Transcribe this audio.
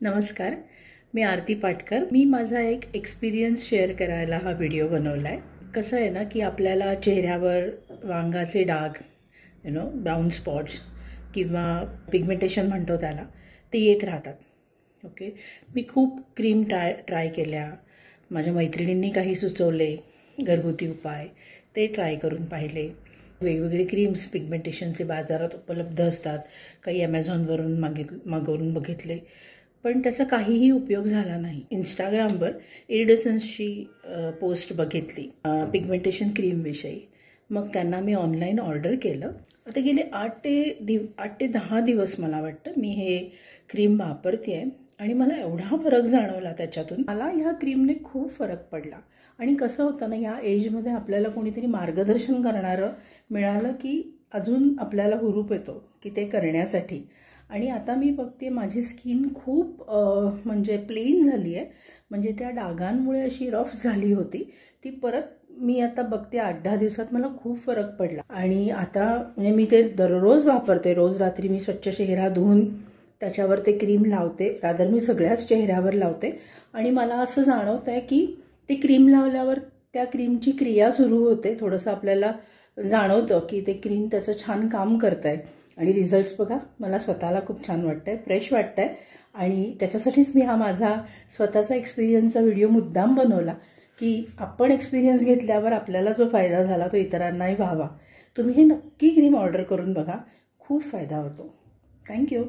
नमस्कार, मी आरती पाटकर। मी माझा एक एक्सपिरियन्स शेअर करायला हा व्हिडिओ बनवलाय। कसं आहे ना की आपल्याला चेहऱ्यावर वांगाचे डाग, ब्राउन स्पॉट्स किंवा पिगमेंटेशन म्हणतो त्याला, ते येत राहतात। ओके, मी खूप क्रीम ट्राय केल्या, माझ्या मैत्रिणींनी काही सुचवले घरगुती उपाय, ते ट्राय करून पाहिले। वेगवेगळे क्रीम्स पिगमेंटेशनचे बाजारात उपलब्ध असतात, काही ॲमेझॉनवरून मागवून बघितले, पण त्याचा काहीही उपयोग झाला नाही। इंस्टाग्रामवर इरिडसन्सची पोस्ट बघितली पिगमेंटेशन क्रीमविषयी, मग त्यांना मी ऑनलाईन ऑर्डर केलं। आता गेले 8 ते 10 दिवस मला वाटतं मी हे क्रीम वापरतेय आणि मला एवढा फरक जाणवला त्याच्यातून। मला ह्या क्रीमने खूप फरक पडला। आणि कसं होतं ना, या एजमध्ये आपल्याला कोणीतरी मार्गदर्शन करणारं मिळालं की अजून आपल्याला हुरूप येतो की ते करण्यासाठी। आणि आता मी बघते माझी स्किन खूप म्हणजे प्लेन झाली आहे, म्हणजे त्या डागांमुळे अशी रफ झाली होती ती परत मी आता बघते 8-10 दिवसात मला खूप फरक पडला। आणि आता म्हणजे मी ते दररोज वापरते। रोज रात्री मी स्वच्छ चेहरा धुवून त्याच्यावर ते क्रीम लावते, रादर मी सगळ्याच चेहऱ्यावर लावते। आणि मला असं जाणवत आहे की ते क्रीम लावल्यावर त्या क्रीमची क्रिया सुरू होते, थोडंसं आपल्याला जाणवतं की ते क्रीम त्याचं छान काम करतंय। आणि रिझल्ट्स बघा, मला स्वतःला खूप छान वाटतंय, फ्रेश वाटतंय। आणि त्याच्यासाठीच मी हा माझा स्वतःचा एक्सपिरियन्सचा व्हिडिओ मुद्दाम बनवला की आपण एक्सपिरियन्स घेतल्यावर आपल्याला जो फायदा झाला तो इतरांनाही व्हावा। तुम्ही हे नक्की क्रीम ऑर्डर करून बघा, खूप फायदा होतो। थँक्यू।